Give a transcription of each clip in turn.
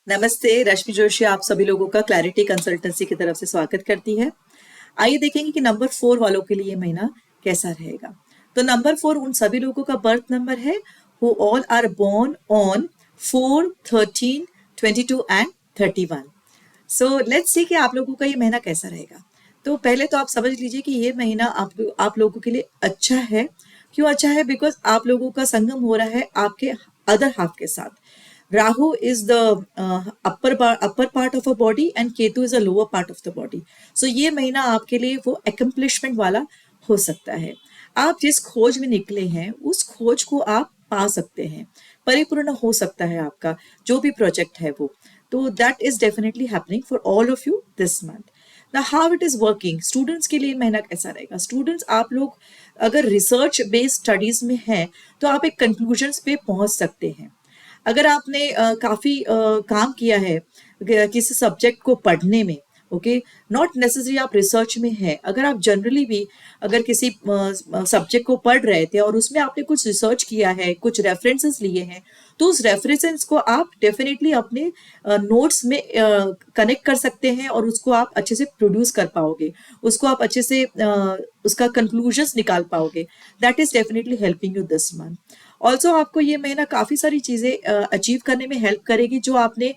नमस्ते, रश्मि जोशी आप सभी लोगों का क्लैरिटी कंसल्टेंसी की तरफ से स्वागत करती है। आइए देखेंगे कि नंबर 4 वालों के लिए ये महीना कैसा रहेगा। तो नंबर 4 उन सभी लोगों का बर्थ नंबर है who all are born on 4, 13, 22 and 31. So let's see कि आप लोगों का ये महीना कैसा रहेगा। तो पहले तो आप समझ लीजिए कि ये महीना आप लोगों के लिए अच्छा है। क्यों अच्छा है? बिकॉज आप लोगों का संगम हो रहा है आपके अदर हाफ के साथ। Rahu is the upper part of a body and Ketu is a lower part of the body. So ये महीना आपके लिए वो accomplishment वाला हो सकता है। आप जिस खोज में निकले हैं उस खोज को आप पा सकते हैं, परिपूर्ण हो सकता है आपका जो भी प्रोजेक्ट है वो। तो that is definitely happening for all of you this month. ना how it is working students के लिए महीना कैसा रहेगा? स्टूडेंट्स आप लोग अगर रिसर्च बेस्ड स्टडीज में हैं तो आप एक कंक्लूजन्स पे पहुंच सकते हैं। अगर आपने काफ़ी काम किया है किसी सब्जेक्ट को पढ़ने में, ओके, नॉट नेसेसरी आप रिसर्च में है, अगर आप जनरली भी अगर किसी सब्जेक्ट को पढ़ रहे थे और उसमें आपने कुछ रिसर्च किया है, कुछ रेफरेंसेस लिए हैं, तो उस रेफरेंसेस को आप डेफिनेटली अपने नोट्स में कनेक्ट कर सकते हैं और उसको आप अच्छे से प्रोड्यूस कर पाओगे, उसको आप अच्छे से उसका कंक्लूजन्स निकाल पाओगे। That is definitely helping you this month. Also आपको ये महीना काफ़ी सारी चीज़ें अचीव करने में हेल्प करेगी जो आपने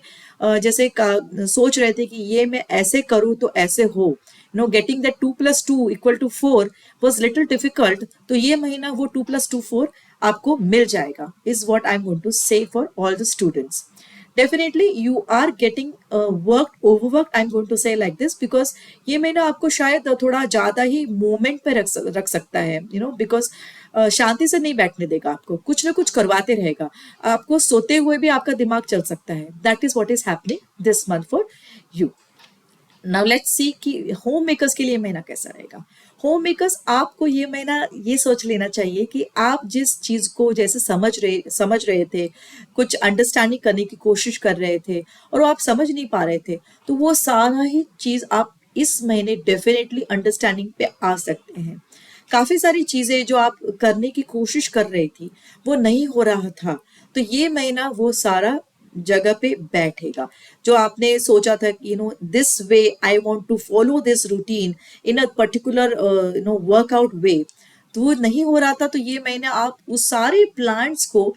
जैसे सोच रहे थे कि ये मैं ऐसे करूँ तो ऐसे हो, getting that 2+2 = 4 was little difficult. तो ये महीना वो 2+2 4 आपको मिल जाएगा, is what I am going to say for all the students. Definitely you are getting work overwork, I am going to say like this because ये महीना आपको शायद थोड़ा ज़्यादा ही मूवमेंट पे रख सकता है, बिकॉज शांति से नहीं बैठने देगा, आपको कुछ ना कुछ करवाते रहेगा, आपको सोते हुए भी आपका दिमाग चल सकता है। That is what is happening this month for you. Now let's see कि होम मेकर्स के लिए महीना कैसा रहेगा। होम मेकर्स आपको ये महीना ये सोच लेना चाहिए कि आप जिस चीज़ को जैसे समझ रहे थे, कुछ अंडरस्टैंडिंग करने की कोशिश कर रहे थे और वो आप समझ नहीं पा रहे थे, तो वो सारा ही चीज़ आप इस महीने डेफिनेटली अंडरस्टैंडिंग पे आ सकते हैं। काफ़ी सारी चीज़ें जो आप करने की कोशिश कर रही थी वो नहीं हो रहा था, तो ये महीना वो सारा जगह पे बैठेगा। जो आपने सोचा था कि this way I want to follow this routine in a particular workout way, तो वो नहीं हो रहा था, तो ये महीना आप उस सारे प्लान्स को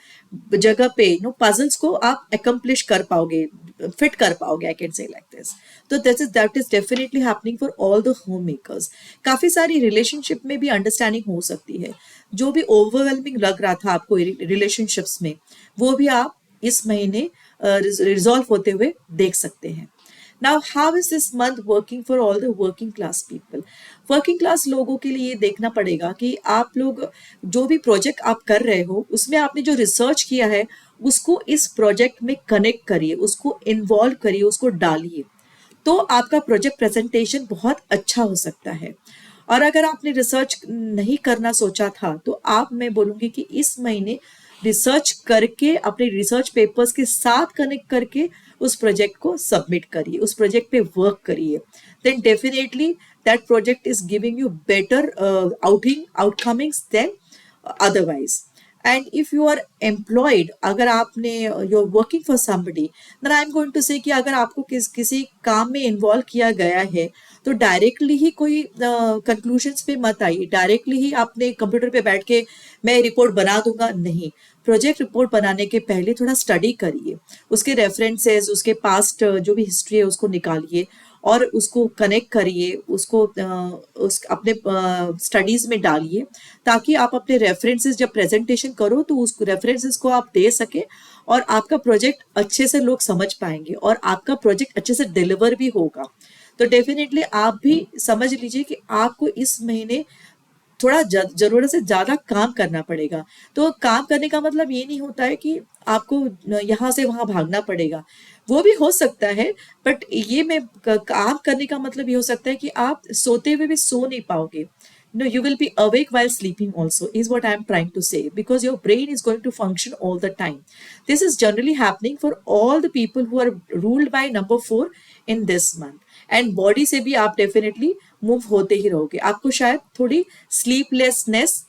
जगह पे पजल्स को आप अकम्प्लिश कर पाओगे, फिट कर पाओगे, I can say like this. तो that is definitely happening for all the home makers. काफ़ी सारी रिलेशनशिप में भी अंडरस्टैंडिंग हो सकती है। जो भी ओवरवेलमिंग लग रहा था आपको रिलेशनशिप्स में, वो भी आप इस महीने रिजॉल्व होते हुए देख सकते हैं। Now how is this month working for all the working class people? Working class लोगों के लिए देखना पड़ेगा कि आप लोग जो भी प्रोजेक्ट आप कर रहे हो उसमें आपने जो रिसर्च किया है उसको इस प्रोजेक्ट में कनेक्ट करिए, उसको इन्वॉल्व करिए, उसको डालिए, तो आपका प्रोजेक्ट प्रेजेंटेशन बहुत अच्छा हो सकता है। और अगर आपने रिसर्च नहीं करना सोचा था तो आप, मैं बोलूँगी कि इस महीने रिसर्च करके अपने रिसर्च पेपर्स के साथ कनेक्ट करके उस प्रोजेक्ट को सबमिट करिए, उस प्रोजेक्ट पे वर्क करिए। Then definitely that project is giving you better outcomings than otherwise. And if you are employed, अगर आपने you are working for somebody, then I am going to say कि अगर आपको किसी काम में इन्वॉल्व किया गया है तो डायरेक्टली ही कोई कंक्लूजन्स पे मत आइए, डायरेक्टली ही आपने कंप्यूटर पे बैठ के मैं रिपोर्ट बना दूंगा, नहीं। प्रोजेक्ट रिपोर्ट बनाने के पहले थोड़ा स्टडी करिए, उसके रेफरेंसेस, उसके पास्ट जो भी हिस्ट्री है उसको निकालिए और उसको कनेक्ट करिए, उसको उस अपने स्टडीज़ में डालिए, ताकि आप अपने रेफरेंसेस जब प्रेजेंटेशन करो तो उस रेफरेंसेस को आप दे सके और आपका प्रोजेक्ट अच्छे से लोग समझ पाएंगे और आपका प्रोजेक्ट अच्छे से डिलीवर भी होगा। तो डेफिनेटली आप भी समझ लीजिए कि आपको इस महीने थोड़ा जरूरत से ज्यादा काम करना पड़ेगा। तो काम करने का मतलब ये नहीं होता है कि आपको यहाँ से वहां भागना पड़ेगा, वो भी हो सकता है, बट ये मैं काम करने का मतलब ये हो सकता है कि आप सोते हुए भी सो नहीं पाओगे। No, you will be awake while sleeping also, is what I am trying to say, because your brain is going to function all the time. This is generally happening for all the people who are ruled by number 4 in this month. And body से भी आप definitely move होते ही रहोगे, आपको शायद थोड़ी sleeplessness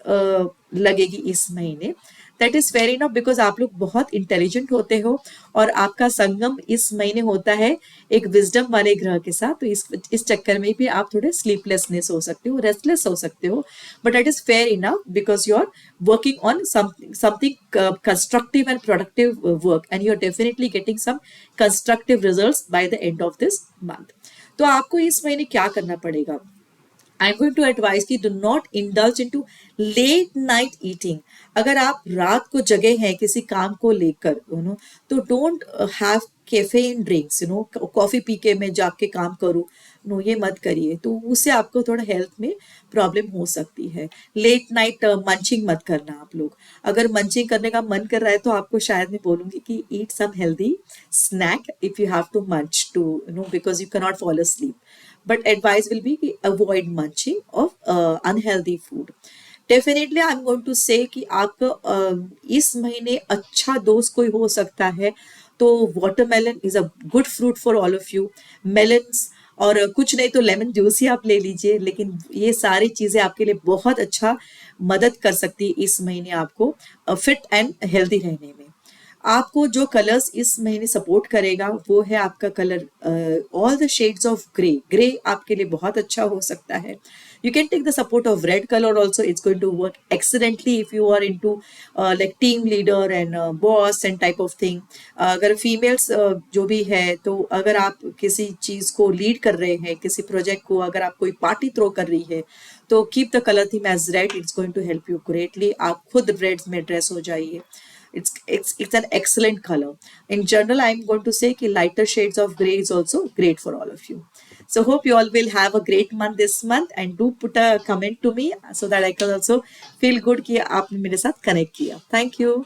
लगेगी इस महीने। That is fair enough, because आप लोग बहुत इंटेलिजेंट होते हो और आपका संगम इस महीने होता है एक विजडम वाले ग्रह के साथ, तो इस चक्कर में भी आप थोड़े स्लीपलेसनेस हो सकते हो, रेस्टलेस हो सकते हो, but that is fair enough because you are working on something constructive and productive work, and you're definitely getting some constructive results by the end of this month. तो आपको इस महीने क्या करना पड़ेगा? I'm going to advise कि do not indulge into late night eating. अगर आप रात को जगे हैं किसी काम को लेकर, तो don't have caffeine drinks, coffee P के मैं जाके काम करूँ, ये मत करिए, तो उससे आपको थोड़ा हेल्थ में प्रॉब्लम हो सकती है। लेट नाइट मंचिंग मत करना आप लोग। अगर मंचिंग करने का मन कर रहा है तो आपको शायद मैं बोलूँगी कि eat some healthy snack if you have to munch too because you can not follow sleep, but advice will be avoid munching of unhealthy food. Definitely I am going to say कि आपका इस महीने अच्छा दोस्त कोई हो सकता है, तो watermelon is a good fruit for all of you. Melons और कुछ नहीं तो लेमन जूस ही आप ले लीजिए, लेकिन ये सारी चीज़ें आपके लिए बहुत अच्छा मदद कर सकती है इस महीने आपको फिट एंड हेल्दी रहने में। आपको जो कलर्स इस महीने सपोर्ट करेगा वो है आपका colour all the shades of grey. Grey आपके लिए बहुत अच्छा हो सकता है। You can take the support of red colour also, it's going to work excellently if you are into like team leader and boss and type of thing. अगर females जो भी है, तो अगर आप किसी चीज़ को लीड कर रहे हैं, किसी प्रोजेक्ट को, अगर आप कोई पार्टी थ्रो कर रही है, तो keep the colour theme as red, it's going to help you greatly. आप खुद रेड में ड्रेस हो जाइए, it's an excellent color. In general, I'm going to say कि lighter shades of gray is also great for all of you. So hope you all will have a great month this month, and do put a comment to me so that I can also feel good कि आपने मेरे साथ connect किया. Thank you.